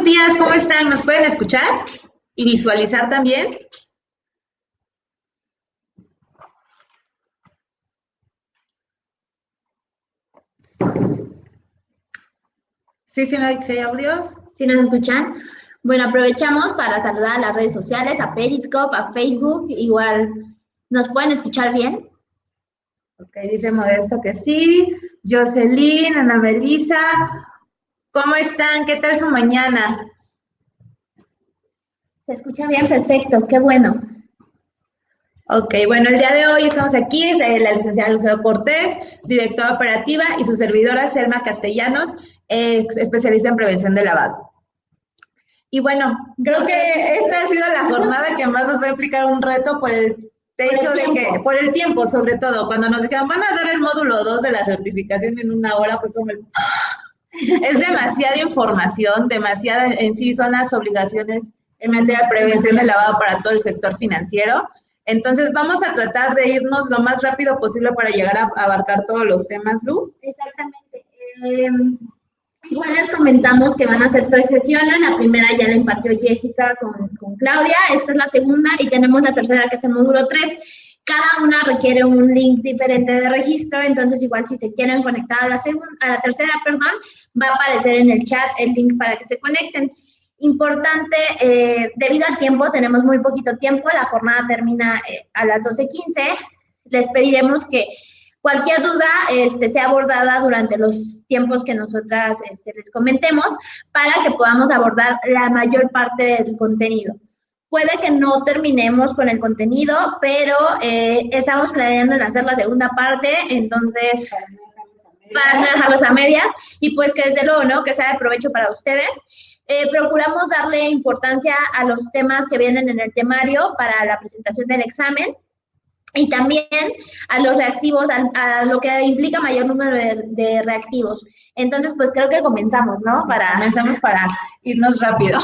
días, ¿cómo están? ¿Nos pueden escuchar y visualizar también? Sí, sí, no hay audios. ¿Sí nos escuchan? Bueno, aprovechamos para saludar a las redes sociales, a Periscope, a Facebook, igual, ¿nos pueden escuchar bien? Ok, dice Modesto que sí. Jocelyn, Ana Melisa, ¿cómo están? ¿Qué tal su mañana? Se escucha bien, perfecto, qué bueno. Ok, bueno, el día de hoy estamos aquí, la licenciada Lucero Cortés, directora operativa, y su servidora Selma Castellanos, especialista en prevención de lavado. Y bueno, creo que esta ha sido la jornada que más nos va a implicar un reto por el hecho de que, por el tiempo sobre todo, cuando nos dijeron, van a dar el módulo 2 de la certificación en una hora, fue como es demasiada información, demasiada, en sí son las obligaciones en materia de prevención de lavado para todo el sector financiero. Entonces vamos a tratar de irnos lo más rápido posible para llegar a abarcar todos los temas, Lu. Exactamente. Igual les comentamos que van a ser 3 sesiones, la primera ya la impartió Jessica con Claudia, esta es la segunda y tenemos la tercera que es el módulo 3. Cada una requiere un link diferente de registro, entonces igual si se quieren conectar a la tercera, va a aparecer en el chat el link para que se conecten. Importante, debido al tiempo, tenemos muy poquito tiempo, la jornada termina a las 12:15, les pediremos que cualquier duda sea abordada durante los tiempos que nosotras les comentemos para que podamos abordar la mayor parte del contenido. Puede que no terminemos con el contenido, pero estamos planeando en hacer la segunda parte, entonces para no dejarlos a medias y pues que desde luego, ¿no? Que sea de provecho para ustedes. Procuramos darle importancia a los temas que vienen en el temario para la presentación del examen y también a los reactivos, a lo que implica mayor número de reactivos. Entonces, pues creo que comenzamos, ¿no? Sí, comenzamos para irnos rápido.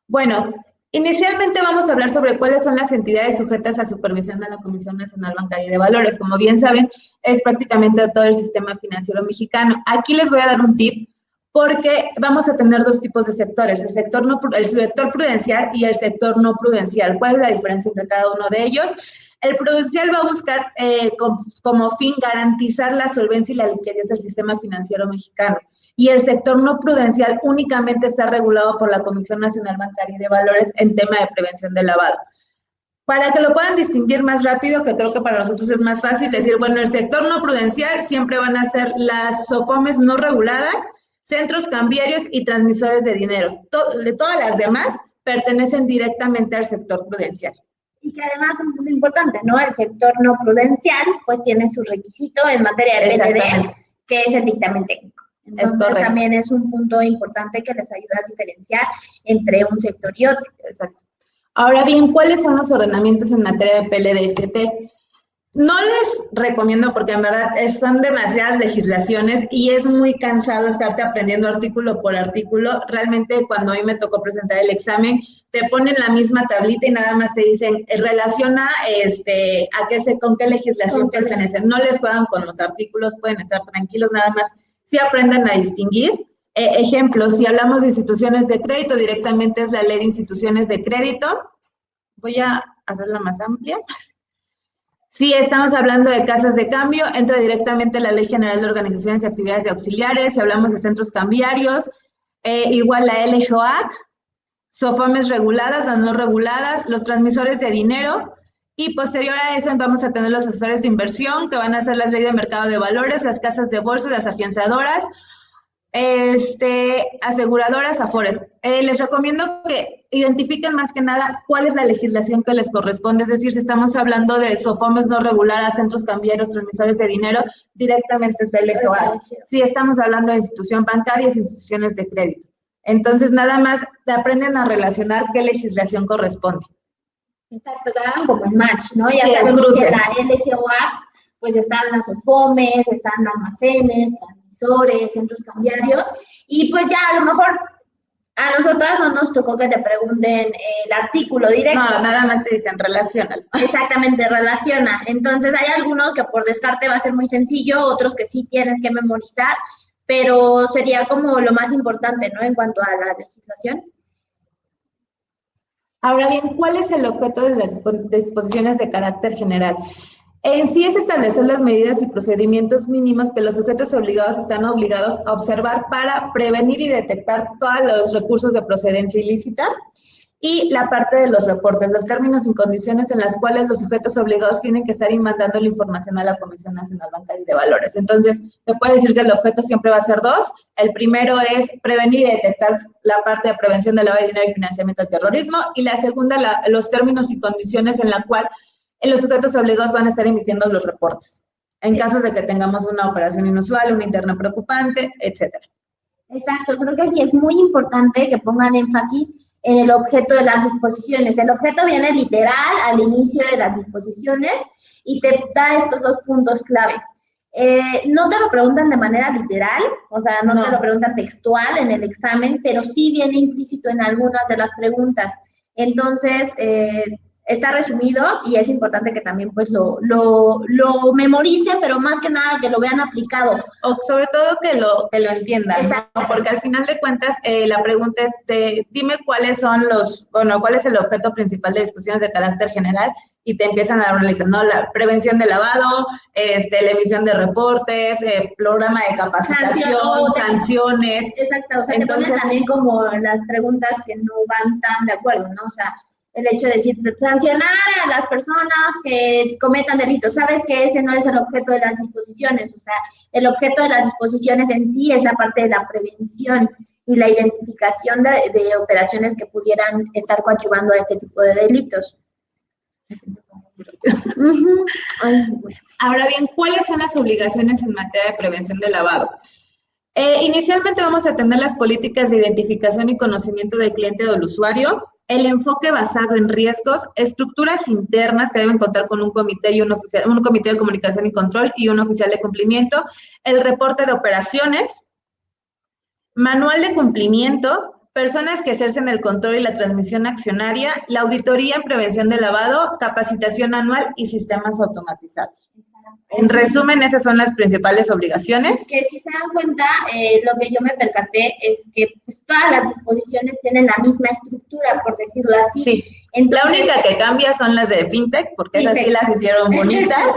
Bueno, inicialmente vamos a hablar sobre cuáles son las entidades sujetas a supervisión de la Comisión Nacional Bancaria y de Valores. Como bien saben, es prácticamente todo el sistema financiero mexicano. Aquí les voy a dar un tip porque vamos a tener dos tipos de sectores, el sector prudencial y el sector no prudencial. ¿Cuál es la diferencia entre cada uno de ellos? El prudencial va a buscar como fin garantizar la solvencia y la liquidez del sistema financiero mexicano. Y el sector no prudencial únicamente está regulado por la Comisión Nacional Bancaria y de Valores en tema de prevención del lavado. Para que lo puedan distinguir más rápido, que creo que para nosotros es más fácil decir, bueno, el sector no prudencial siempre van a ser las SOFOMES no reguladas, centros cambiarios y transmisores de dinero. Todas las demás pertenecen directamente al sector prudencial. Y que además, un punto importante, ¿no? El sector no prudencial, pues tiene su requisito en materia de PLD, que es el dictamen técnico. Entonces, también es un punto importante que les ayuda a diferenciar entre un sector y otro. Exacto. Ahora bien, ¿cuáles son los ordenamientos en materia de PLD-FT? No les recomiendo porque en verdad son demasiadas legislaciones y es muy cansado estarte aprendiendo artículo por artículo. Realmente cuando a mí me tocó presentar el examen, te ponen la misma tablita y nada más te dicen, relaciona con qué legislación pertenecen. No les juegan con los artículos, pueden estar tranquilos, nada más si aprendan a distinguir. Ejemplos, si hablamos de instituciones de crédito, directamente es la ley de instituciones de crédito. Voy a hacerla más amplia. Si estamos hablando de casas de cambio, entra directamente la Ley General de Organizaciones y Actividades de Auxiliares. Si hablamos de centros cambiarios, igual la LGOAC, SOFOMES reguladas, las no reguladas, los transmisores de dinero. Y posterior a eso vamos a tener los asesores de inversión, que van a ser las leyes de mercado de valores, las casas de bolsa, las afianzadoras, aseguradoras, afores. Les recomiendo que identifiquen más que nada cuál es la legislación que les corresponde, es decir, si estamos hablando de SOFOMES no reguladas, centros cambiarios, transmisores de dinero, directamente es del LGOA. Si estamos hablando de institución bancaria, instituciones de crédito. Entonces, nada más aprenden a relacionar qué legislación corresponde. Exacto, que hagan como el match, ¿no? Ya sabemos que en la LGOA, pues están las SOFOMES, están almacenes, centros cambiarios, y pues ya a lo mejor a nosotras no nos tocó que te pregunten el artículo directo. No, nada más te dicen relacionalo. Exactamente, relaciona. Entonces hay algunos que por descarte va a ser muy sencillo, otros que sí tienes que memorizar, pero sería como lo más importante, ¿no? En cuanto a la legislación. Ahora bien, ¿cuál es el objeto de las disposiciones de carácter general? En sí es establecer las medidas y procedimientos mínimos que los sujetos obligados están obligados a observar para prevenir y detectar todos los recursos de procedencia ilícita, y la parte de los reportes, los términos y condiciones en las cuales los sujetos obligados tienen que estar mandando la información a la Comisión Nacional Bancaria de Valores. Entonces, te puedo decir que el objeto siempre va a ser dos. El primero es prevenir y detectar la parte de prevención del lavado de dinero y financiamiento del terrorismo, y la segunda, los términos y condiciones en la cual los sujetos obligados van a estar emitiendo los reportes, en casos de que tengamos una operación inusual, una interna preocupante, etcétera. Exacto, creo que aquí es muy importante que pongan énfasis en el objeto de las disposiciones. El objeto viene literal al inicio de las disposiciones y te da estos dos puntos claves. No te lo preguntan de manera literal, o sea, no te lo preguntan textual en el examen, pero sí viene implícito en algunas de las preguntas. Entonces, está resumido y es importante que también pues lo memoricen, pero más que nada que lo vean aplicado. O sobre todo que lo entiendan. Exacto. ¿No? Porque al final de cuentas la pregunta es dime cuáles son cuál es el objeto principal de discusiones de carácter general, y te empiezan a dar una lista, ¿no? La prevención de lavado, la emisión de reportes, programa de capacitación, sanciones. Exacto, o sea, entonces, te ponen también como las preguntas que no van tan de acuerdo, ¿no? O sea, el hecho de decir, sancionar a las personas que cometan delitos. Sabes que ese no es el objeto de las disposiciones, o sea, el objeto de las disposiciones en sí es la parte de la prevención y la identificación de operaciones que pudieran estar coadyuvando a este tipo de delitos. Ahora bien, ¿cuáles son las obligaciones en materia de prevención de lavado? Inicialmente vamos a tener las políticas de identificación y conocimiento del cliente o del usuario, el enfoque basado en riesgos, estructuras internas que deben contar con un comité y un comité de comunicación y control y un oficial de cumplimiento, el reporte de operaciones, manual de cumplimiento, personas que ejercen el control y la transmisión accionaria, la auditoría en prevención de lavado, capacitación anual y sistemas automatizados. En resumen, esas son las principales obligaciones. Que si se dan cuenta, lo que yo me percaté es que pues, todas las disposiciones tienen la misma estructura, por decirlo así. Sí. Entonces, la única que cambia son las de FinTech, porque esas sí las hicieron bonitas.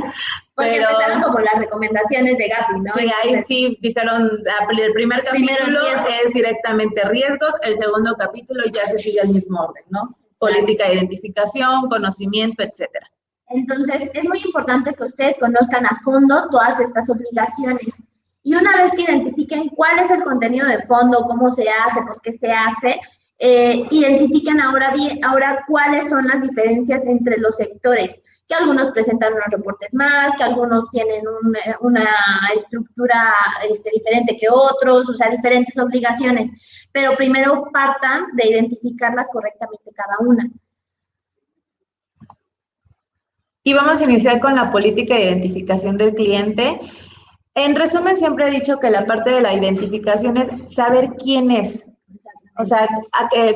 Porque empezaron como las recomendaciones de Gafi, ¿no? Sí, ahí sí dijeron, el primer capítulo es directamente riesgos, el segundo capítulo ya se sigue el mismo orden, ¿no? Exacto. Política de identificación, conocimiento, etcétera. Entonces, es muy importante que ustedes conozcan a fondo todas estas obligaciones. Y una vez que identifiquen cuál es el contenido de fondo, cómo se hace, por qué se hace, identifiquen ahora cuáles son las diferencias entre los sectores, que algunos presentan unos reportes más, que algunos tienen una estructura diferente que otros, o sea, diferentes obligaciones. Pero primero partan de identificarlas correctamente cada una. Y vamos a iniciar con la política de identificación del cliente. En resumen, siempre he dicho que la parte de la identificación es saber quién es. O sea,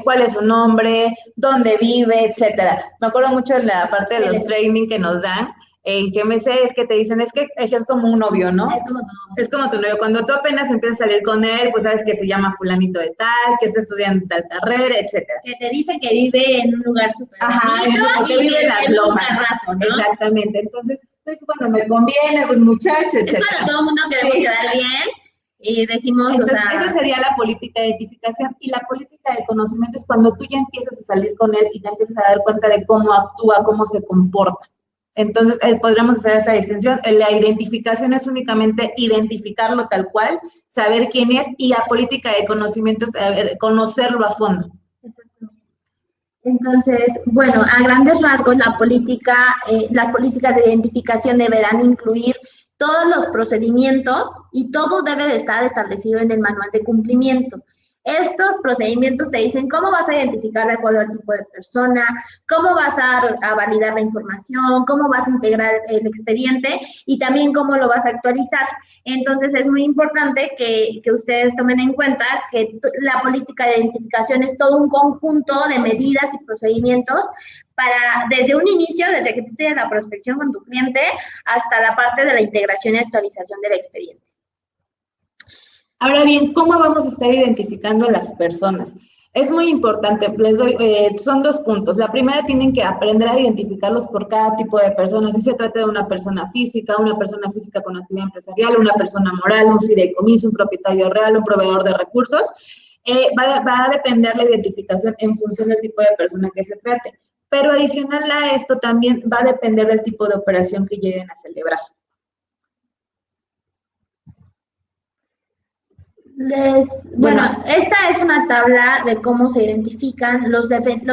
cuál es su nombre, dónde vive, etcétera. Me acuerdo mucho de la parte de los training que nos dan, que me sé es que te dicen, es que es como un novio, ¿no? Es como tu novio. Es como tu novio. Cuando tú apenas empiezas a salir con él, pues sabes que se llama fulanito de tal, que está estudiando tal carrera, etcétera. Que te dice que vive en un lugar súper bonito o que vive en las lomas. Carrazo, ¿no? Exactamente. Entonces, pues bueno, me conviene, pues muchacho, etcétera. Es cuando todo el mundo queremos quedar bien. Y decimos, entonces, esa sería la política de identificación. Y la política de conocimiento es cuando tú ya empiezas a salir con él y te empiezas a dar cuenta de cómo actúa, cómo se comporta. Entonces, podremos hacer esa distinción. La identificación es únicamente identificarlo tal cual, saber quién es, y la política de conocimiento es conocerlo a fondo. Exactamente. Entonces, bueno, a grandes rasgos, las políticas de identificación deberán incluir todos los procedimientos y todo debe de estar establecido en el manual de cumplimiento. Estos procedimientos te dicen cómo vas a identificar de acuerdo al tipo de persona, cómo vas a validar la información, cómo vas a integrar el expediente y también cómo lo vas a actualizar. Entonces, es muy importante que ustedes tomen en cuenta que la política de identificación es todo un conjunto de medidas y procedimientos para, desde un inicio, desde que tú tienes la prospección con tu cliente, hasta la parte de la integración y actualización del expediente. Ahora bien, ¿cómo vamos a estar identificando a las personas? Es muy importante, les doy, son 2 puntos. La primera, tienen que aprender a identificarlos por cada tipo de persona. Si se trata de una persona física con actividad empresarial, una persona moral, un fideicomiso, un propietario real, un proveedor de recursos, va a depender la identificación en función del tipo de persona que se trate. Pero adicional a esto también va a depender del tipo de operación que lleguen a celebrar. Bueno, esta es una tabla de cómo se identifican los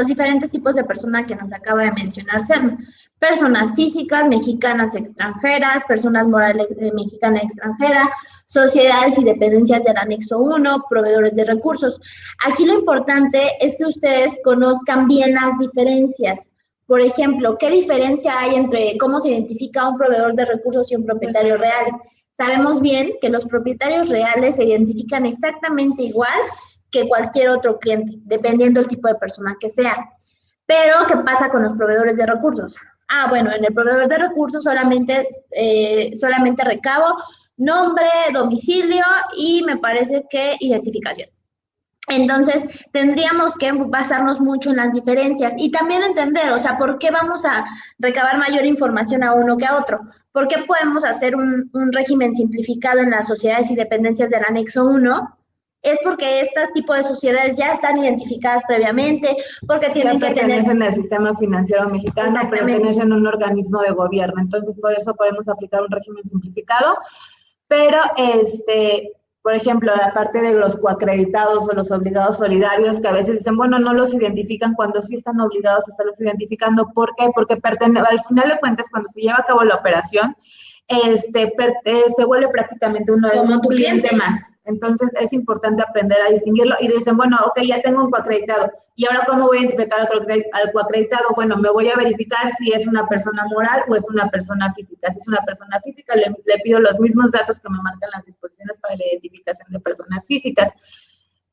diferentes tipos de personas que nos acaba de mencionar Selma. Personas físicas, mexicanas extranjeras, personas morales mexicana extranjera, sociedades y dependencias del anexo 1, proveedores de recursos. Aquí lo importante es que ustedes conozcan bien las diferencias. Por ejemplo, ¿qué diferencia hay entre cómo se identifica un proveedor de recursos y un propietario real? Sabemos bien que los propietarios reales se identifican exactamente igual que cualquier otro cliente, dependiendo del tipo de persona que sea. Pero, ¿qué pasa con los proveedores de recursos? Bueno, en el proveedor de recursos solamente recabo nombre, domicilio y me parece que identificación. Entonces, tendríamos que basarnos mucho en las diferencias y también entender, o sea, por qué vamos a recabar mayor información a uno que a otro. ¿Por qué podemos hacer un régimen simplificado en las sociedades y dependencias del anexo 1? Es porque estos tipos de sociedades ya están identificadas previamente, porque tienen que tener... pertenecen al sistema financiero mexicano, pertenecen a un organismo de gobierno, entonces por eso podemos aplicar un régimen simplificado, pero por ejemplo, la parte de los coacreditados o los obligados solidarios, que a veces dicen, bueno, no los identifican cuando sí están obligados a estarlos identificando. ¿Por qué? Porque al final de cuentas, cuando se lleva a cabo la operación, se vuelve prácticamente uno de un cliente más. Entonces, es importante aprender a distinguirlo y dicen, bueno, ok, ya tengo un coacreditado. ¿Y ahora cómo voy a identificar al coacreditado? Bueno, me voy a verificar si es una persona moral o es una persona física. Si es una persona física, le pido los mismos datos que me marcan las disposiciones para la identificación de personas físicas.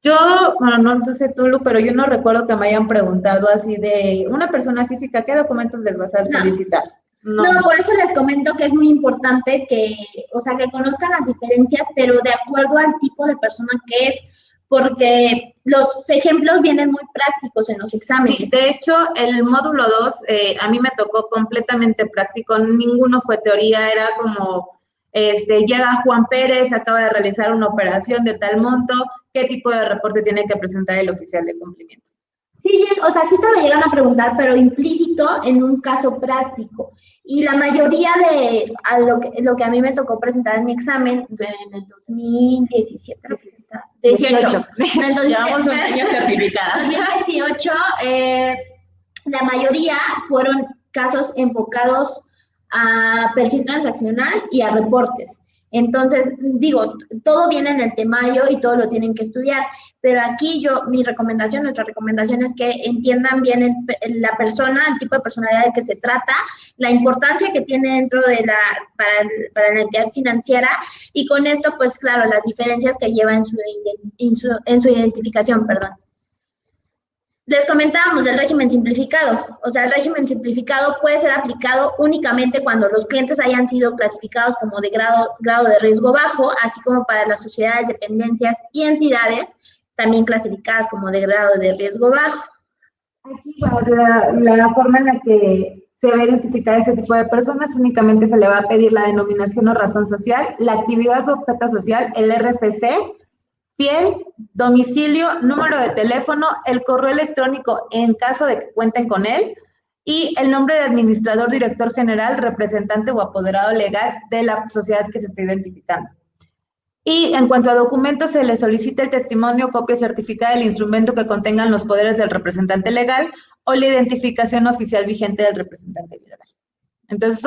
Yo, bueno, no sé tú, Lu, pero yo no recuerdo que me hayan preguntado así de una persona física, ¿qué documentos les vas a solicitar? No, por eso les comento que es muy importante que, o sea, que conozcan las diferencias, pero de acuerdo al tipo de persona que es, porque los ejemplos vienen muy prácticos en los exámenes. Sí, de hecho, el módulo 2 a mí me tocó completamente práctico, ninguno fue teoría, era como, llega Juan Pérez, acaba de realizar una operación de tal monto, ¿qué tipo de reporte tiene que presentar el oficial de cumplimiento? Sí, o sea, sí te lo llegan a preguntar, pero implícito en un caso práctico. Y la mayoría de lo que a mí me tocó presentar en mi examen en el 2017, 18. Llevamos un año certificadas. 2018, la mayoría fueron casos enfocados a perfil transaccional y a reportes. Entonces, digo, todo viene en el temario y todo lo tienen que estudiar, pero aquí nuestra recomendación es que entiendan bien la persona, el tipo de personalidad de que se trata, la importancia que tiene dentro de para la entidad financiera y con esto, pues claro, las diferencias que lleva en su identificación, perdón. Les comentábamos del régimen simplificado. O sea, el régimen simplificado puede ser aplicado únicamente cuando los clientes hayan sido clasificados como de grado de riesgo bajo, así como para las sociedades, dependencias y entidades también clasificadas como de grado de riesgo bajo. Aquí, la forma en la que se va a identificar ese tipo de personas, únicamente se le va a pedir la denominación o razón social, la actividad o objeto social, el RFC, fiel, domicilio, número de teléfono, el correo electrónico en caso de que cuenten con él y el nombre de administrador, director general, representante o apoderado legal de la sociedad que se está identificando. Y en cuanto a documentos, se le solicita el testimonio, copia certificada del instrumento que contengan los poderes del representante legal o la identificación oficial vigente del representante legal. Entonces,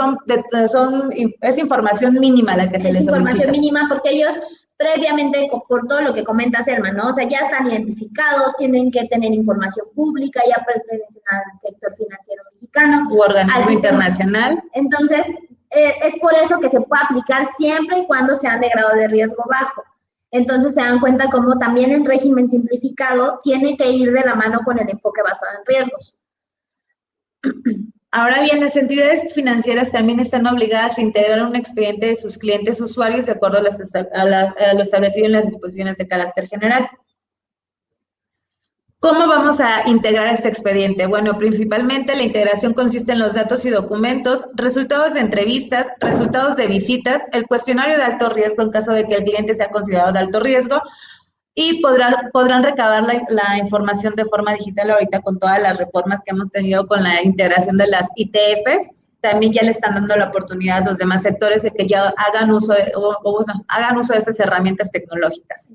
es información mínima la que se les solicita. Es información mínima porque ellos previamente, por todo lo que comenta Selma, ¿no? O sea, ya están identificados, tienen que tener información pública, ya pertenecen al sector financiero mexicano. U organismo internacional. Entonces, es por eso que se puede aplicar siempre y cuando sean de grado de riesgo bajo. Entonces, se dan cuenta cómo también el régimen simplificado tiene que ir de la mano con el enfoque basado en riesgos. Ahora bien, las entidades financieras también están obligadas a integrar un expediente de sus clientes usuarios de acuerdo a lo establecido en las disposiciones de carácter general. ¿Cómo vamos a integrar este expediente? Bueno, principalmente la integración consiste en los datos y documentos, resultados de entrevistas, resultados de visitas, el cuestionario de alto riesgo en caso de que el cliente sea considerado de alto riesgo, y podrán recabar la información de forma digital ahorita con todas las reformas que hemos tenido con la integración de las ITFs. También ya le están dando la oportunidad a los demás sectores de que ya hagan uso hagan uso de estas herramientas tecnológicas.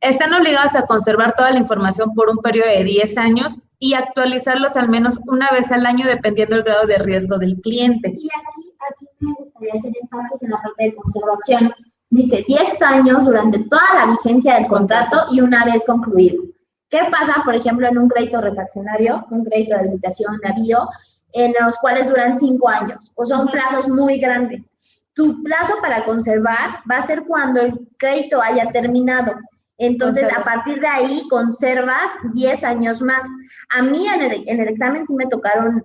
Están obligados a conservar toda la información por un periodo de 10 años y actualizarlos al menos una vez al año dependiendo del grado de riesgo del cliente. Y aquí me gustaría hacer énfasis en la parte de conservación. Dice 10 años durante toda la vigencia del contrato y una vez concluido. ¿Qué pasa, por ejemplo, en un crédito refraccionario, un crédito de habilitación de avío, en los cuales duran 5 años o son plazos muy grandes? Tu plazo para conservar va a ser cuando el crédito haya terminado. Entonces, a partir de ahí, conservas 10 años más. A mí en el examen sí me tocaron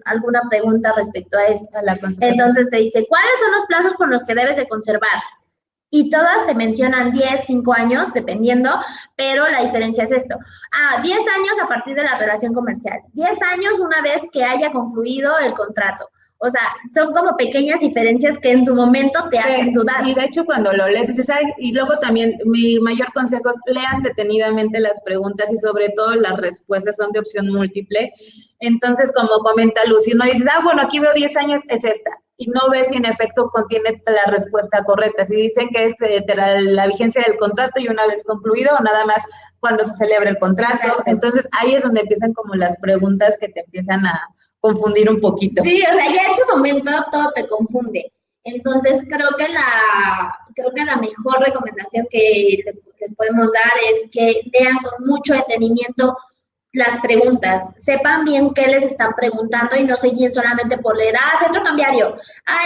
alguna pregunta respecto a esto. Entonces, te dice, ¿cuáles son los plazos por los que debes de conservar? Y todas te mencionan 10, 5 años, dependiendo, pero la diferencia es esto. 10 años a partir de la relación comercial. 10 años una vez que haya concluido el contrato. O sea, son como pequeñas diferencias que en su momento te hacen dudar. Y de hecho, cuando lo lees, dices, ay, y luego también mi mayor consejo es lean detenidamente las preguntas y sobre todo las respuestas son de opción múltiple. Entonces, como comenta Lucy, no dices, bueno, aquí veo 10 años, es esta. Y no ves si en efecto contiene la respuesta correcta. Si dicen que es la vigencia del contrato y una vez concluido, o nada más cuando se celebra el contrato. Exacto. Entonces, ahí es donde empiezan como las preguntas que te empiezan a confundir un poquito. Sí, o sea, ya en su momento todo te confunde. Entonces, creo que la mejor recomendación que les podemos dar es que lean con mucho detenimiento las preguntas, sepan bien qué les están preguntando y no se guíen solamente por leer, centro cambiario,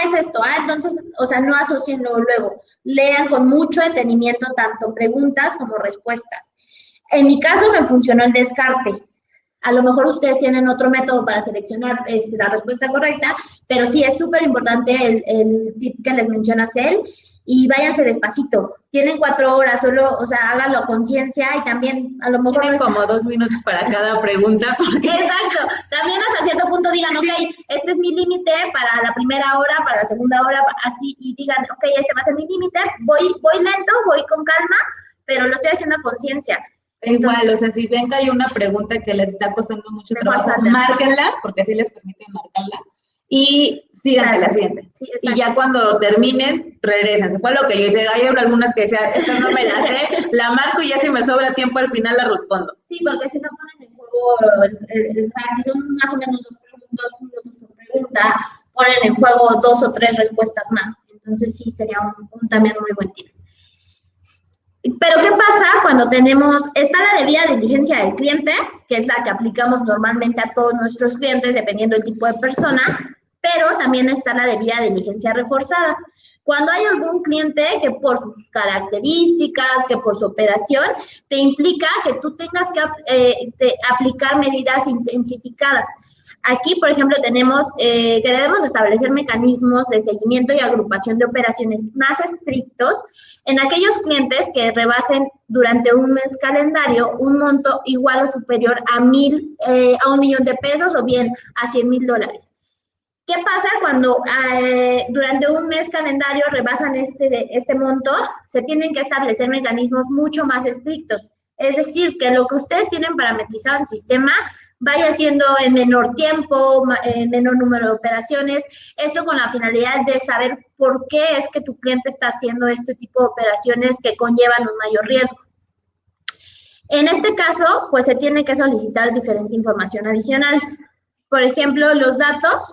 es esto, entonces, o sea, no asocien luego, lean con mucho detenimiento tanto preguntas como respuestas. En mi caso me funcionó el descarte. A lo mejor ustedes tienen otro método para seleccionar la respuesta correcta, pero sí es súper importante el tip que les menciona Cel, y váyanse despacito. Tienen 4 horas, solo, o sea, háganlo a conciencia y también a lo mejor... Tienen como 2 minutos para cada pregunta. Porque... Exacto. También hasta cierto punto digan, ok, este es mi límite para la primera hora, para la segunda hora, así, y digan, ok, este va a ser mi límite, voy lento, voy con calma, pero lo estoy haciendo a conciencia. Igual, o sea, si ven que hay una pregunta que les está costando mucho trabajo, márquenla, porque así les permite marcarla, y síganse la siguiente. Sí, y ya cuando terminen, regresen. Se fue lo que yo hice. Hay algunas que decían, esta no me la sé, la marco y ya si me sobra tiempo al final la respondo. Sí, porque si no ponen en juego, si son más o menos 2 minutos por pregunta, ponen en juego 2 o 3 respuestas más. Entonces sí, sería un también muy buen tip. Pero, ¿qué pasa cuando está la debida diligencia del cliente, que es la que aplicamos normalmente a todos nuestros clientes, dependiendo del tipo de persona, pero también está la debida diligencia reforzada? Cuando hay algún cliente que por sus características, que por su operación, te implica que tú tengas que aplicar medidas intensificadas. Aquí, por ejemplo, tenemos que debemos establecer mecanismos de seguimiento y agrupación de operaciones más estrictos en aquellos clientes que rebasen durante un mes calendario un monto igual o superior a $1,000,000 de pesos o bien a $100,000. ¿Qué pasa cuando durante un mes calendario rebasan este monto? Se tienen que establecer mecanismos mucho más estrictos. Es decir, que lo que ustedes tienen parametrizado en el sistema vaya siendo en menor tiempo, menor número de operaciones, esto con la finalidad de saber por qué es que tu cliente está haciendo este tipo de operaciones que conllevan un mayor riesgo. En este caso, pues se tiene que solicitar diferente información adicional. Por ejemplo, los datos,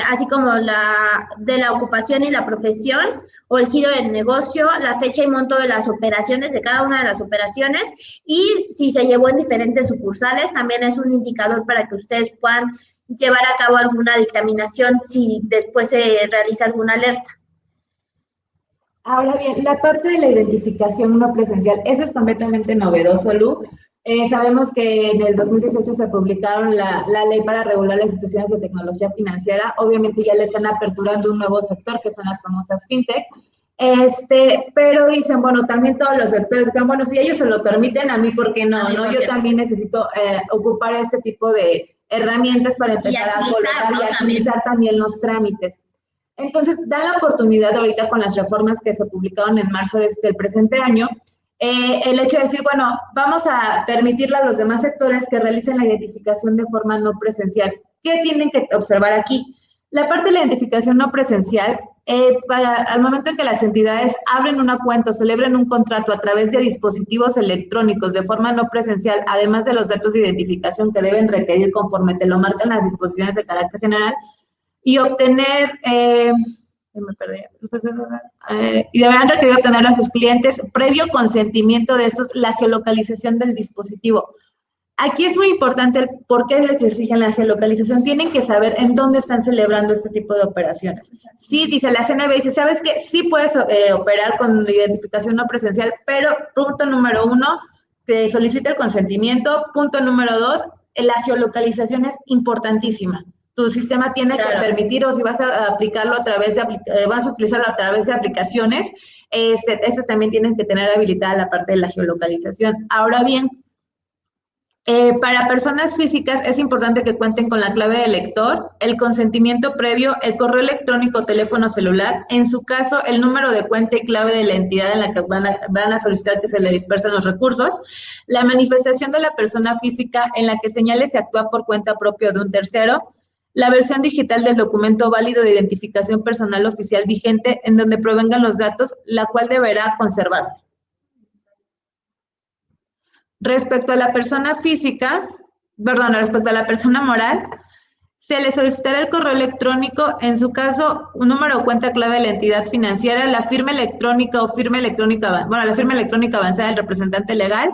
así como de la ocupación y la profesión, o el giro del negocio, la fecha y monto de las operaciones, de cada una de las operaciones, y si se llevó en diferentes sucursales, también es un indicador para que ustedes puedan llevar a cabo alguna dictaminación si después se realiza alguna alerta. Ahora bien, la parte de la identificación no presencial, eso es completamente novedoso, Lu. Sabemos que en el 2018 se publicaron la ley para regular las instituciones de tecnología financiera. Obviamente ya le están aperturando un nuevo sector, que son las famosas fintech. Pero dicen, bueno, también todos los sectores dicen, bueno, si ellos se lo permiten, a mí, ¿por qué no? ¿No? Yo también necesito ocupar este tipo de herramientas para empezar a colocar y agilizar también los trámites. Entonces, da la oportunidad ahorita con las reformas que se publicaron en marzo del presente año, el hecho de decir, bueno, vamos a permitirle a los demás sectores que realicen la identificación de forma no presencial. ¿Qué tienen que observar aquí? La parte de la identificación no presencial, al momento en que las entidades abren una cuenta o celebren un contrato a través de dispositivos electrónicos de forma no presencial, además de los datos de identificación que deben requerir conforme te lo marcan las disposiciones de carácter general, y obtener, y deberán requerir obtener a sus clientes, previo consentimiento de estos, la geolocalización del dispositivo. Aquí es muy importante el por qué les exigen la geolocalización. Tienen que saber en dónde están celebrando este tipo de operaciones. Sí, dice la CNB, dice, ¿sabes qué? Sí puedes operar con identificación no presencial, pero punto número 1, que solicita el consentimiento. Punto número 2, la geolocalización es importantísima. Tu sistema tiene que permitir, o si vas a aplicarlo a través de, vas a utilizarlo a través de aplicaciones, estas también tienen que tener habilitada la parte de la geolocalización. Ahora bien, para personas físicas es importante que cuenten con la clave de lector, el consentimiento previo, el correo electrónico, teléfono celular, en su caso el número de cuenta y clave de la entidad en la que van a solicitar que se le dispersen los recursos, la manifestación de la persona física en la que señale si actúa por cuenta propia de un tercero, la versión digital del documento válido de identificación personal oficial vigente en donde provengan los datos, la cual deberá conservarse. Respecto a la persona moral, se le solicitará el correo electrónico, en su caso, un número de cuenta clave de la entidad financiera, la firma electrónica o firma electrónica avanzada del representante legal,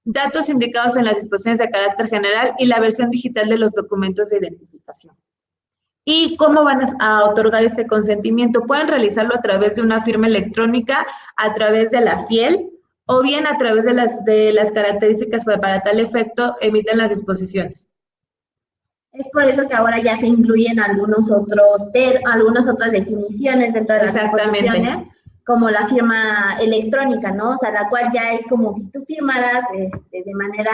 datos indicados en las disposiciones de carácter general y la versión digital de los documentos de identificación. ¿Y cómo van a otorgar ese consentimiento? Pueden realizarlo a través de una firma electrónica, a través de la FIEL, o bien a través de las características para tal efecto emiten las disposiciones. Es por eso que ahora ya se incluyen algunas otras definiciones dentro de las disposiciones, como la firma electrónica, ¿no? O sea, la cual ya es como si tú firmaras de manera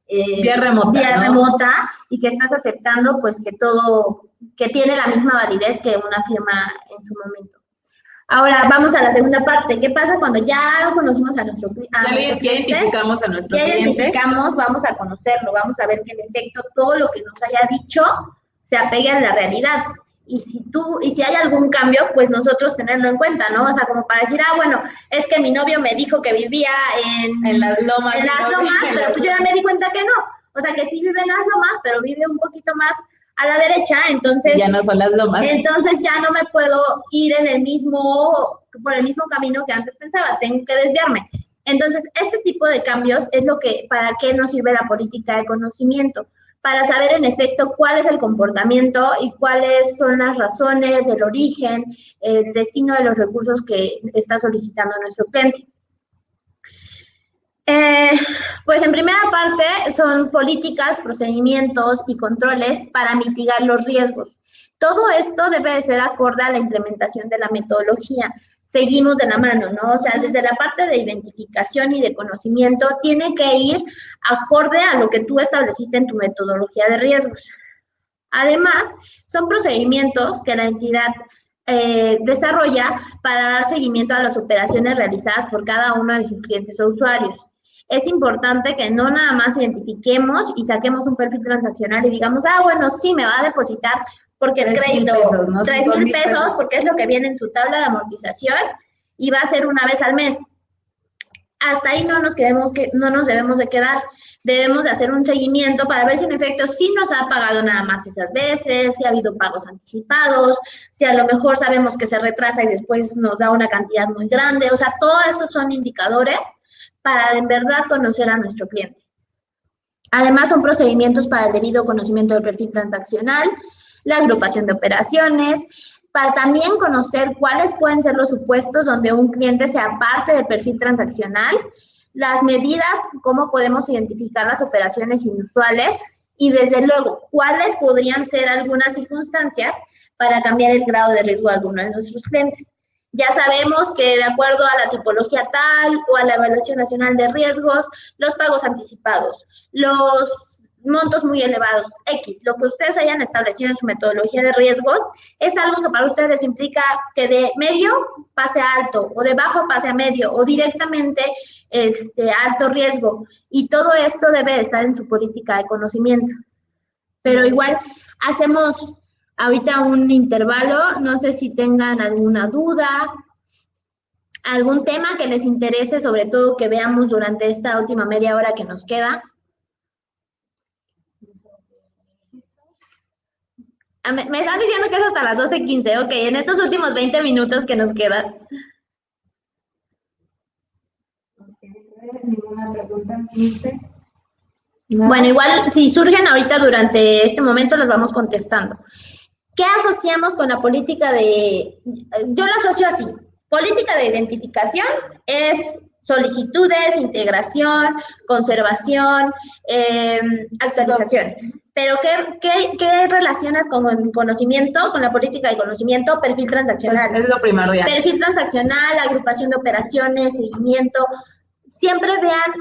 vía remota y que estás aceptando, pues, que tiene la misma validez que una firma en su momento. Ahora, vamos a la segunda parte. ¿Qué pasa cuando ya conocimos a nuestro cliente? Ya identificamos a nuestro cliente. Vamos a conocerlo, vamos a ver que en efecto todo lo que nos haya dicho se apegue a la realidad. Y si hay algún cambio, pues nosotros tenerlo en cuenta, ¿no? O sea, como para decir, bueno, es que mi novio me dijo que vivía en las lomas, pero pues yo ya me di cuenta que no. O sea, que sí vive en las lomas, pero vive un poquito más a la derecha, entonces ya no son las lomas. Entonces ya no me puedo ir por el mismo camino que antes pensaba, tengo que desviarme. Entonces, este tipo de cambios es para qué nos sirve la política de conocimiento, para saber en efecto cuál es el comportamiento y cuáles son las razones, el origen, el destino de los recursos que está solicitando nuestro cliente. Pues en primera parte son políticas, procedimientos y controles para mitigar los riesgos. Todo esto debe de ser acorde a la implementación de la metodología. Seguimos de la mano, ¿no? O sea, desde la parte de identificación y de conocimiento tiene que ir acorde a lo que tú estableciste en tu metodología de riesgos. Además, son procedimientos que la entidad desarrolla para dar seguimiento a las operaciones realizadas por cada uno de sus clientes o usuarios. Es importante que no nada más identifiquemos y saquemos un perfil transaccional y digamos, bueno, sí, me va a depositar porque el crédito, 3,000 pesos, porque es lo que viene en su tabla de amortización y va a ser una vez al mes. Hasta ahí no nos debemos de quedar. Debemos de hacer un seguimiento para ver si en efecto sí nos ha pagado nada más esas veces, si ha habido pagos anticipados, si a lo mejor sabemos que se retrasa y después nos da una cantidad muy grande. O sea, todos esos son indicadores para en verdad conocer a nuestro cliente. Además, son procedimientos para el debido conocimiento del perfil transaccional, la agrupación de operaciones, para también conocer cuáles pueden ser los supuestos donde un cliente se aparte del perfil transaccional, las medidas, cómo podemos identificar las operaciones inusuales y desde luego, cuáles podrían ser algunas circunstancias para cambiar el grado de riesgo de alguno de nuestros clientes. Ya sabemos que de acuerdo a la tipología tal o a la evaluación nacional de riesgos, los pagos anticipados, los montos muy elevados, X, lo que ustedes hayan establecido en su metodología de riesgos, es algo que para ustedes implica que de medio pase a alto, o de bajo pase a medio, o directamente alto riesgo. Y todo esto debe estar en su política de conocimiento. Pero igual hacemos ahorita un intervalo, no sé si tengan alguna duda, algún tema que les interese, sobre todo que veamos durante esta última media hora que nos queda. Me están diciendo que es hasta las 12:15, ok, en estos últimos 20 minutos que nos quedan. ¿Ninguna pregunta, Ilse? Bueno, igual si surgen ahorita durante este momento las vamos contestando. ¿Qué asociamos con la política de...? Yo la asocio así. Política de identificación es solicitudes, integración, conservación, actualización. Pero ¿qué relacionas con conocimiento, con la política de conocimiento? Perfil transaccional. Es lo primordial. Perfil transaccional, agrupación de operaciones, seguimiento. Siempre vean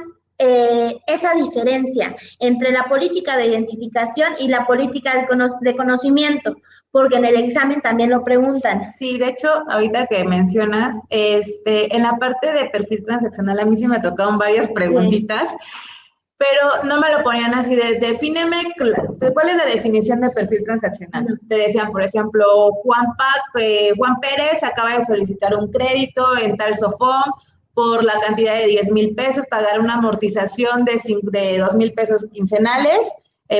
esa diferencia entre la política de identificación y la política de conocimiento, porque en el examen también lo preguntan. Sí, de hecho, ahorita que mencionas, en la parte de perfil transaccional a mí sí me tocaron varias preguntitas, sí, pero no me lo ponían así de, defíneme, ¿cuál es la definición de perfil transaccional? No. Te decían, por ejemplo, Juan Pérez acaba de solicitar un crédito en tal Sofón por la cantidad de 10,000 pesos, pagar una amortización de 2,000 pesos quincenales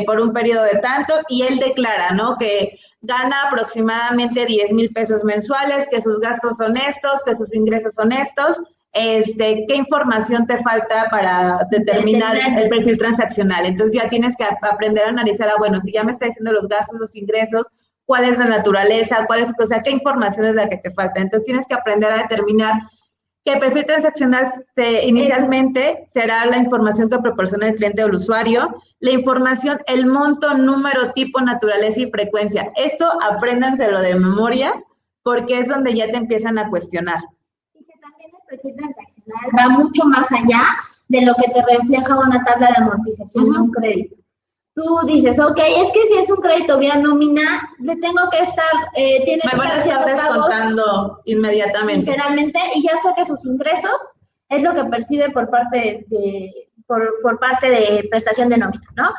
por un periodo de tantos, y él declara, ¿no?, que gana aproximadamente 10,000 pesos mensuales, que sus gastos son estos, que sus ingresos son estos. ¿Qué información te falta para determinar el perfil transaccional? Entonces ya tienes que aprender a analizar, bueno, si ya me está diciendo los gastos, los ingresos, cuál es la naturaleza, o sea, qué información es la que te falta. Entonces tienes que aprender a determinar que el perfil transaccional inicialmente será la información que proporciona el cliente o el usuario, la información, el monto, número, tipo, naturaleza y frecuencia. Esto apréndanselo de memoria porque es donde ya te empiezan a cuestionar. Dice también el perfil transaccional va mucho más allá de lo que te refleja una tabla de amortización de un crédito. Tú dices, ok, es que si es un crédito vía nómina, le tengo que estar, tiene me van a estar descontando inmediatamente. Sinceramente, y ya sé que sus ingresos es lo que percibe por parte de prestación de nómina, ¿no?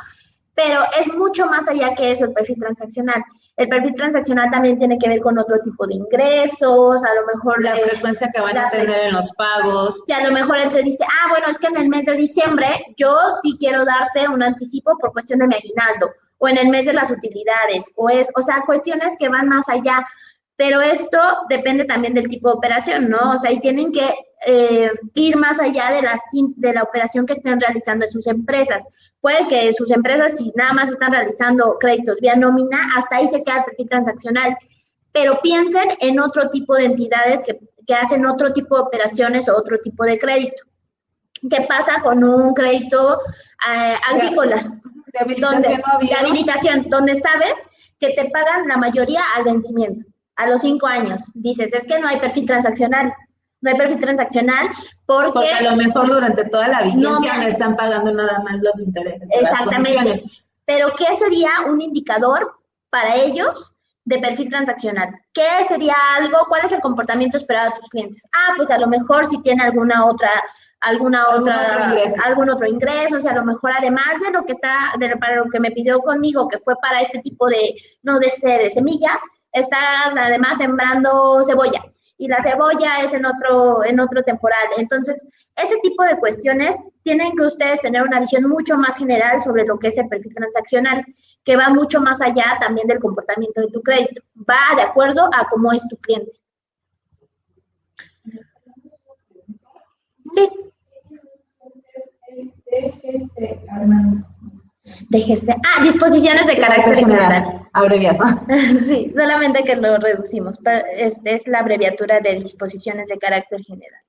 Pero es mucho más allá que eso el perfil transaccional. El perfil transaccional también tiene que ver con otro tipo de ingresos, a lo mejor la frecuencia que van a tener en los pagos. Si a lo mejor él te dice, bueno, es que en el mes de diciembre yo sí quiero darte un anticipo por cuestión de mi aguinaldo, o en el mes de las utilidades, o sea, cuestiones que van más allá. Pero esto depende también del tipo de operación, ¿no? O sea, y tienen que ir más allá de la operación que estén realizando en sus empresas. Puede que sus empresas, si nada más están realizando créditos vía nómina, hasta ahí se queda el perfil transaccional. Pero piensen en otro tipo de entidades que hacen otro tipo de operaciones o otro tipo de crédito. ¿Qué pasa con un crédito agrícola? De habilitación, donde sabes que te pagan la mayoría al vencimiento, a los 5 años. Dices, es que no hay perfil transaccional. No hay perfil transaccional porque a lo mejor durante toda la vigencia no están pagando nada más los intereses. Exactamente. Pero ¿qué sería un indicador para ellos de perfil transaccional? ¿Qué sería algo? ¿Cuál es el comportamiento esperado de tus clientes? Pues a lo mejor si tiene algún otro ingreso, o sea, a lo mejor además de lo que para lo que me pidió conmigo, que fue para este tipo de semilla, estás además sembrando cebolla. Y la cebolla es en otro temporal. Entonces, ese tipo de cuestiones tienen que ustedes tener una visión mucho más general sobre lo que es el perfil transaccional, que va mucho más allá también del comportamiento de tu crédito. Va de acuerdo a cómo es tu cliente. Sí. DGC, Armando. DGC. Disposiciones de carácter general. Abreviado. Sí, solamente que lo reducimos. Pero es la abreviatura de disposiciones de carácter general.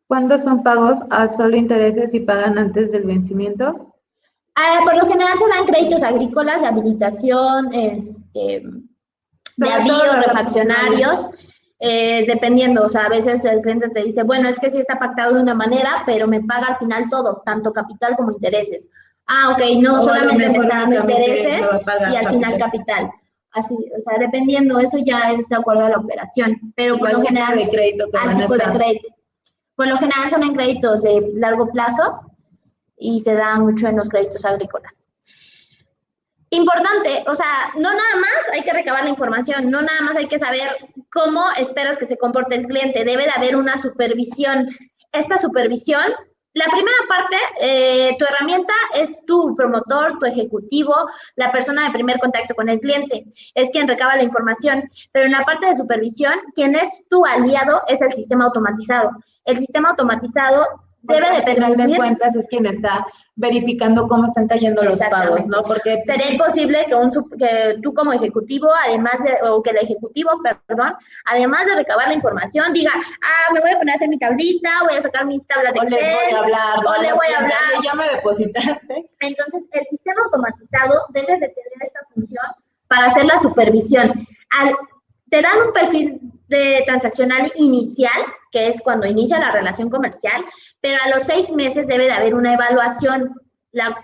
¿Cuándo son pagos a solo intereses y pagan antes del vencimiento? Por lo general se dan créditos agrícolas de habilitación, de avíos refaccionarios, dependiendo, o sea, a veces el cliente te dice, bueno, es que sí está pactado de una manera, pero me paga al final todo, tanto capital como intereses. Ah, ok, no, solamente me está dando intereses y al final capital. Así, o sea, dependiendo, eso ya es de acuerdo a la operación, pero por lo general, de crédito que al tipo de crédito. Por lo general son en créditos de largo plazo y se da mucho en los créditos agrícolas. Importante, o sea, no nada más hay que recabar la información, no nada más hay que saber cómo esperas que se comporte el cliente, debe de haber una supervisión. Esta supervisión, la primera parte, tu herramienta es tu promotor, tu ejecutivo, la persona de primer contacto con el cliente, es quien recaba la información, pero en la parte de supervisión, quien es tu aliado es el sistema automatizado. El sistema automatizado debe de permitir... Al final de cuentas es quien está verificando cómo están cayendo los pagos, ¿no? Porque sería imposible que tú como ejecutivo, además de, o que el ejecutivo, perdón, además de recabar la información, diga, me voy a poner a hacer mi tablita, voy a sacar mis tablas de Excel, les voy a hablar, o le voy a hablar. Ya me depositaste. Entonces, el sistema automatizado debe de tener esta función para hacer la supervisión. Te dan un perfil de transaccional inicial, que es cuando inicia la relación comercial, pero a los 6 meses debe de haber una evaluación.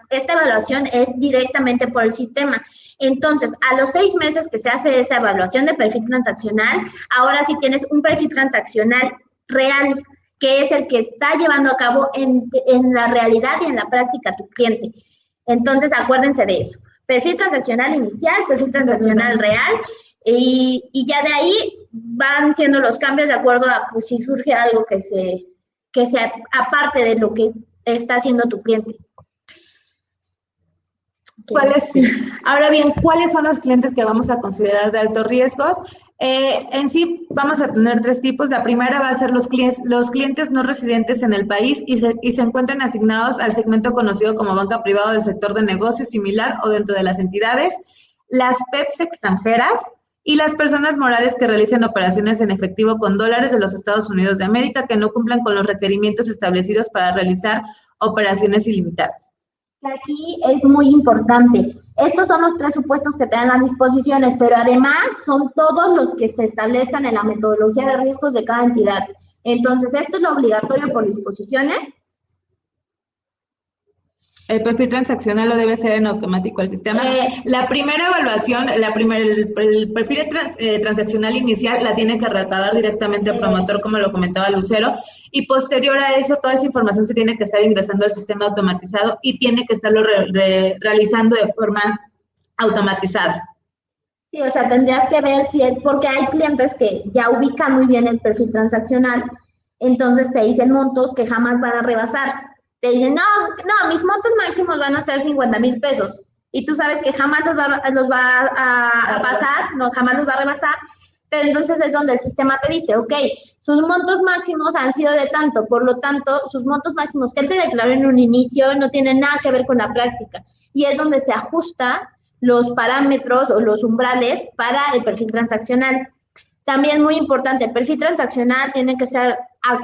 Esta evaluación es directamente por el sistema. Entonces, a los 6 meses que se hace esa evaluación de perfil transaccional, ahora sí tienes un perfil transaccional real, que es el que está llevando a cabo en la realidad y en la práctica tu cliente. Entonces, acuérdense de eso. Perfil transaccional inicial, perfil transaccional real, y ya de ahí van siendo los cambios de acuerdo a pues, si surge algo que sea aparte de lo que está haciendo tu cliente. Ahora bien, ¿cuáles son los clientes que vamos a considerar de alto riesgo? En sí, vamos a tener 3 tipos. La primera va a ser los clientes no residentes en el país y se encuentran asignados al segmento conocido como banca privada del sector de negocios similar o dentro de las entidades, las PEPs extranjeras y las personas morales que realicen operaciones en efectivo con dólares de los Estados Unidos de América que no cumplan con los requerimientos establecidos para realizar operaciones ilimitadas. Aquí es muy importante. Estos son los 3 supuestos que te dan las disposiciones, pero además son todos los que se establezcan en la metodología de riesgos de cada entidad. Entonces, esto es lo obligatorio por disposiciones. El perfil transaccional lo debe ser en automático el sistema. La primera evaluación, el perfil transaccional inicial la tiene que recabar directamente el promotor, como lo comentaba Lucero, y posterior a eso toda esa información se tiene que estar ingresando al sistema automatizado y tiene que estarlo realizando de forma automatizada. Sí, o sea, tendrías que ver si es porque hay clientes que ya ubican muy bien el perfil transaccional, entonces te dicen montos que jamás van a rebasar. Te dicen, no, mis montos máximos van a ser 50,000 pesos. Y tú sabes que jamás los va a pasar, no, jamás los va a rebasar. Pero entonces es donde el sistema te dice, ok, sus montos máximos han sido de tanto, por lo tanto, sus montos máximos que él te declaró en un inicio no tienen nada que ver con la práctica. Y es donde se ajusta los parámetros o los umbrales para el perfil transaccional. También muy importante, el perfil transaccional tiene que ser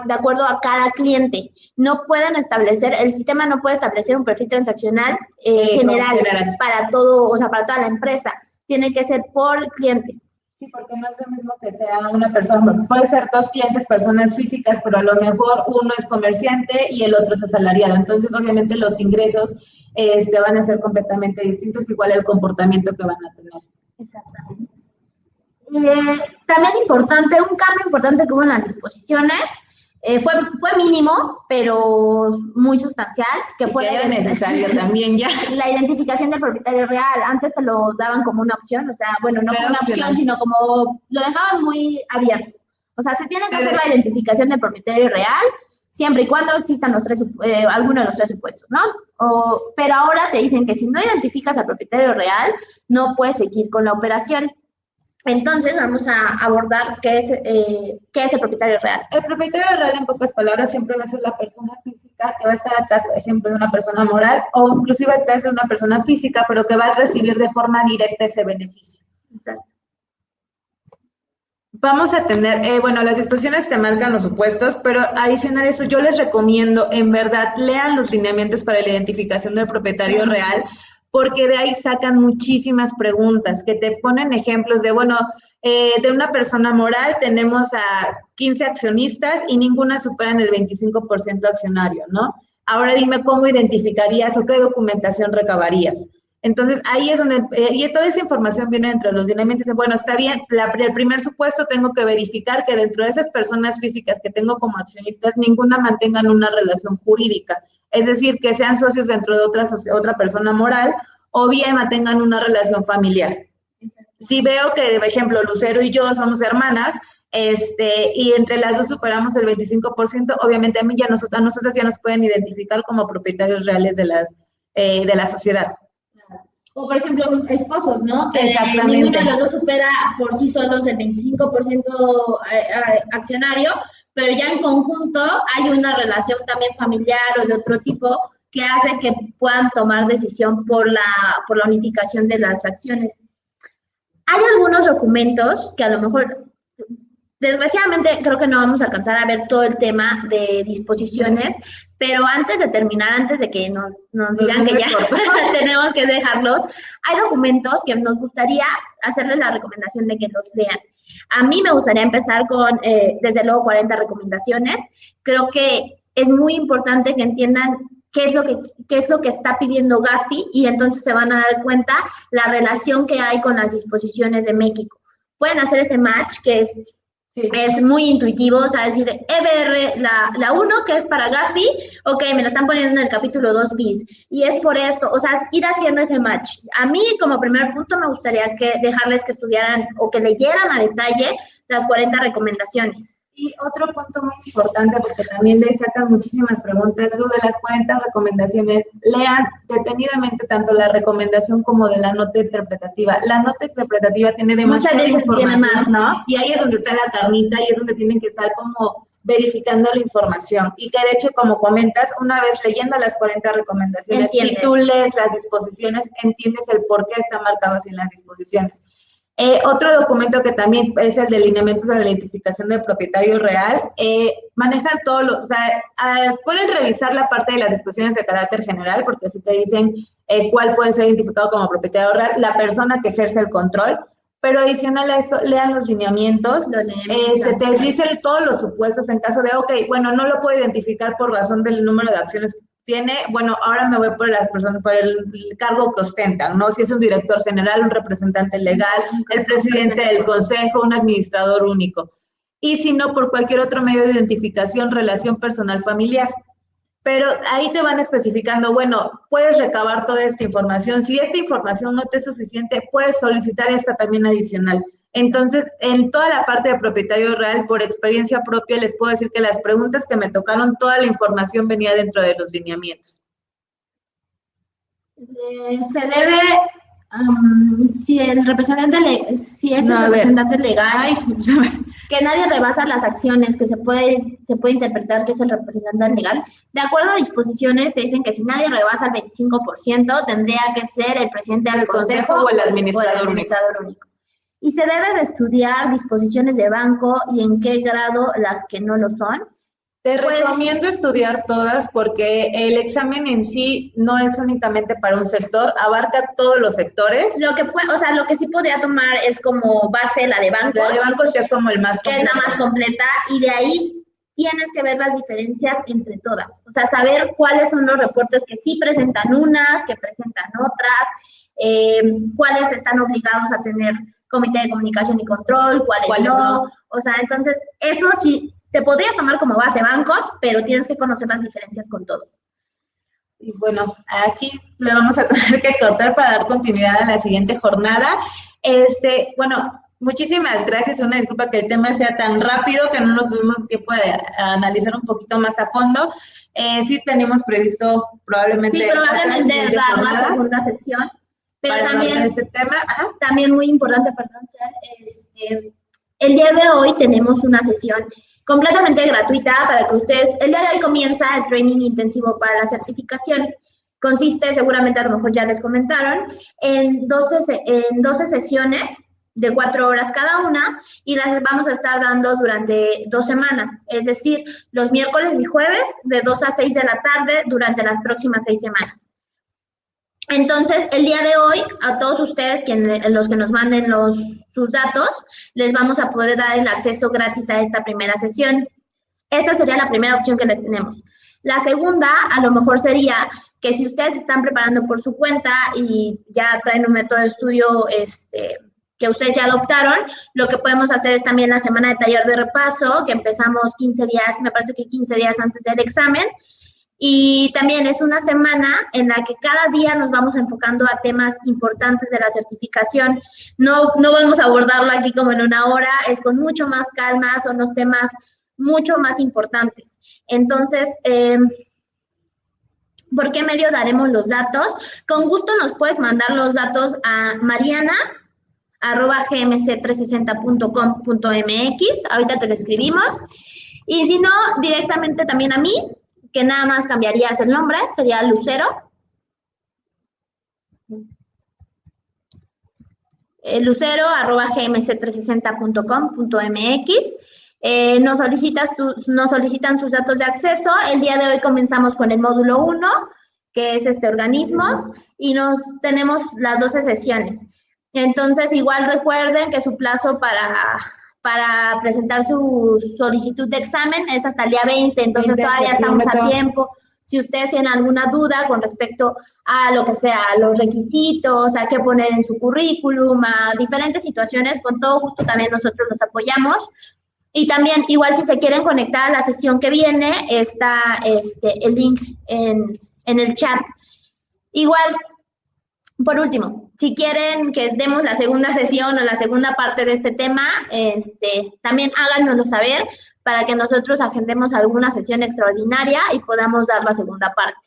de acuerdo a cada cliente. No pueden establecer, el sistema no puede establecer un perfil transaccional general para todo, o sea, para toda la empresa. Tiene que ser por cliente. Sí, porque no es lo mismo que sea una persona, puede ser 2 clientes, personas físicas, pero a lo mejor uno es comerciante y el otro es asalariado. Entonces, obviamente, los ingresos van a ser completamente distintos, igual el comportamiento que van a tener. Exactamente. También importante, un cambio importante que hubo en las disposiciones, fue mínimo, pero muy sustancial, que fue era necesario también ya. La identificación del propietario real. Antes te lo daban como una opción, o sea, bueno, no como una opción, sino como lo dejaban muy abierto. O sea, se tiene que hacer la identificación del propietario real, siempre y cuando existan los 3, alguno de los 3 supuestos, ¿no? Pero ahora te dicen que si no identificas al propietario real, no puedes seguir con la operación. Entonces, vamos a abordar qué es el propietario real. El propietario real, en pocas palabras, siempre va a ser la persona física que va a estar atrás, por ejemplo, de una persona moral o inclusive atrás de una persona física, pero que va a recibir de forma directa ese beneficio. Exacto. Vamos a tener, bueno, las disposiciones te marcan los supuestos, pero adicional a eso, yo les recomiendo, en verdad, lean los lineamientos para la identificación del propietario real, porque de ahí sacan muchísimas preguntas, que te ponen ejemplos de, bueno, de una persona moral tenemos a 15 accionistas y ninguna superan el 25% accionario, ¿no? Ahora dime cómo identificarías o qué documentación recabarías. Entonces, ahí es donde, y toda esa información viene dentro de los lineamientos. Bueno, está bien, el primer supuesto tengo que verificar que dentro de esas personas físicas que tengo como accionistas, ninguna mantengan una relación jurídica. Es decir, que sean socios dentro de otra persona moral o bien mantengan una relación familiar. Si veo que, por ejemplo, Lucero y yo somos hermanas, y entre las dos superamos el 25%, obviamente a nosotros ya nos pueden identificar como propietarios reales de la sociedad. O, por ejemplo, esposos, ¿no? Exactamente. Ninguno de los dos supera por sí solos el 25% accionario, pero ya en conjunto hay una relación también familiar o de otro tipo que hace que puedan tomar decisión por la unificación de las acciones. Hay algunos documentos que a lo mejor, desgraciadamente, creo que no vamos a alcanzar a ver todo el tema de disposiciones, pero antes de terminar, antes de que nos digan que ya tenemos que dejarlos, hay documentos que nos gustaría hacerles la recomendación de que los lean. A mí me gustaría empezar con, desde luego, 40 recomendaciones. Creo que es muy importante que entiendan qué es lo que está pidiendo Gafi y entonces se van a dar cuenta la relación que hay con las disposiciones de México. Pueden hacer ese match que es... Sí. Es muy intuitivo, o sea, decir, EBR, la 1 que es para Gafi, ok, me lo están poniendo en el capítulo 2 bis, y es por esto, o sea, es ir haciendo ese match. A mí, como primer punto, me gustaría dejarles que estudiaran o que leyeran a detalle las 40 recomendaciones. Y otro punto muy importante, porque también de ahí sacan muchísimas preguntas, lo de las 40 recomendaciones, lean detenidamente tanto la recomendación como de la nota interpretativa. La nota interpretativa tiene demasiada información, tiene más, ¿no? Y ahí es donde está la carnita y es donde tienen que estar como verificando la información. Y que de hecho, como comentas, una vez leyendo las 40 recomendaciones y tú lees las disposiciones, entiendes el por qué están marcados en las disposiciones. Otro documento que también es el de lineamientos de la identificación del propietario real, manejan todo o sea, pueden revisar la parte de las disposiciones de carácter general, porque así te dicen cuál puede ser identificado como propietario real, la persona que ejerce el control, pero adicional a eso, lean los lineamientos, se te dicen todos los supuestos en caso de, ok, bueno, no lo puedo identificar por razón del número de acciones que tiene, bueno, ahora me voy por las personas, por el cargo que ostentan, ¿no? Si es un director general, un representante legal, el presidente del consejo, un administrador único. Y si no, por cualquier otro medio de identificación, relación personal familiar. Pero ahí te van especificando, bueno, puedes recabar toda esta información. Si esta información no te es suficiente, puedes solicitar esta también adicional. Entonces, en toda la parte de propietario real, por experiencia propia, les puedo decir que las preguntas que me tocaron, toda la información venía dentro de los lineamientos. Se debe, si el representante, si es el representante legal, que nadie rebasa las acciones, que se puede interpretar que es el representante legal. De acuerdo a disposiciones, te dicen que si nadie rebasa el 25%, tendría que ser el presidente del consejo o el administrador único. Y se debe de estudiar disposiciones de banco y en qué grado las que no lo son. Te recomiendo estudiar todas porque el examen en sí no es únicamente para un sector, abarca todos los sectores. Lo que sí podría tomar es como base la de bancos. La de bancos, que es como el más completo. Que es la más completa, y de ahí tienes que ver las diferencias entre todas. O sea, saber cuáles son los reportes que sí presentan unas, que presentan otras, cuáles están obligados a tener comité de comunicación y control, cuáles no. O sea, entonces, eso sí, te podrías tomar como base bancos, pero tienes que conocer las diferencias con todos. Y bueno, aquí le vamos a tener que cortar para dar continuidad a la siguiente jornada. Bueno, muchísimas gracias. Una disculpa que el tema sea tan rápido que no nos tuvimos tiempo de analizar un poquito más a fondo. Sí tenemos previsto probablemente dar la segunda sesión, pero también ese tema. También muy importante, el día de hoy tenemos una sesión completamente gratuita para que ustedes, el día de hoy comienza el training intensivo para la certificación. Consiste, seguramente a lo mejor ya les comentaron, en 12 sesiones de 4 horas cada una, y las vamos a estar dando durante 2 semanas, es decir, los miércoles y jueves de 2 a 6 de la tarde durante las próximas 6 semanas. Entonces, el día de hoy, a todos ustedes, los que nos manden sus datos, les vamos a poder dar el acceso gratis a esta primera sesión. Esta sería la primera opción que les tenemos. La segunda, a lo mejor sería que si ustedes se están preparando por su cuenta y ya traen un método de estudio que ustedes ya adoptaron, lo que podemos hacer es también la semana de taller de repaso, que empezamos 15 días, me parece que 15 días antes del examen. Y también es una semana en la que cada día nos vamos enfocando a temas importantes de la certificación. No vamos a abordarlo aquí como en una hora, es con mucho más calma, son los temas mucho más importantes. Entonces, ¿por qué medio daremos los datos? Con gusto nos puedes mandar los datos a mariana@gmc360.com.mx, ahorita te lo escribimos, y si no, directamente también a mí, que nada más cambiarías el nombre, sería Lucero. Lucero@gmc360.com.mx. Nos solicitan sus datos de acceso. El día de hoy comenzamos con el módulo 1, que es organismos, y tenemos las 12 sesiones. Entonces, igual recuerden que su plazo para presentar su solicitud de examen es hasta el día 20, entonces todavía estamos a tiempo. Si ustedes tienen alguna duda con respecto a lo que sea, los requisitos, a qué poner en su currículum, a diferentes situaciones, con todo gusto también nosotros los apoyamos. Y también, igual si se quieren conectar a la sesión que viene, está el link en el chat. Igual, por último, si quieren que demos la segunda sesión o la segunda parte de este tema, también háganoslo saber para que nosotros agendemos alguna sesión extraordinaria y podamos dar la segunda parte.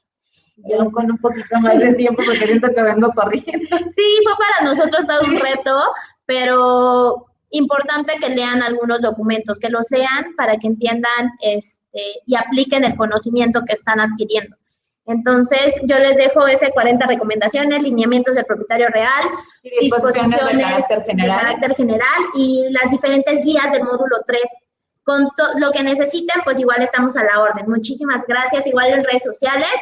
Yo con un poquito más de tiempo porque siento que vengo corriendo. Sí, fue para nosotros todo un reto, pero importante que lean algunos documentos, que los lean para que entiendan y apliquen el conocimiento que están adquiriendo. Entonces, yo les dejo ese 40 recomendaciones, lineamientos del propietario real, y disposiciones de carácter general y las diferentes guías del módulo 3. Con lo que necesiten, pues igual estamos a la orden. Muchísimas gracias. Igual en redes sociales.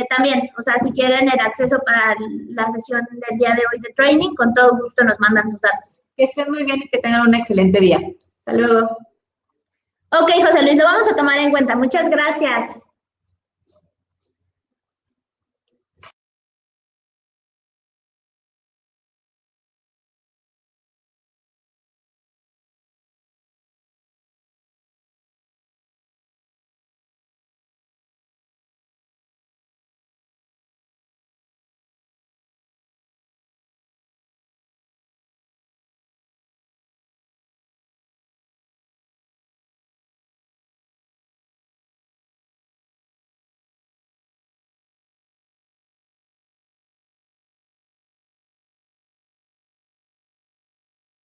También, o sea, si quieren el acceso para la sesión del día de hoy de training, con todo gusto nos mandan sus datos. Que estén muy bien y que tengan un excelente día. Hasta luego. Ok, José Luis, lo vamos a tomar en cuenta. Muchas gracias.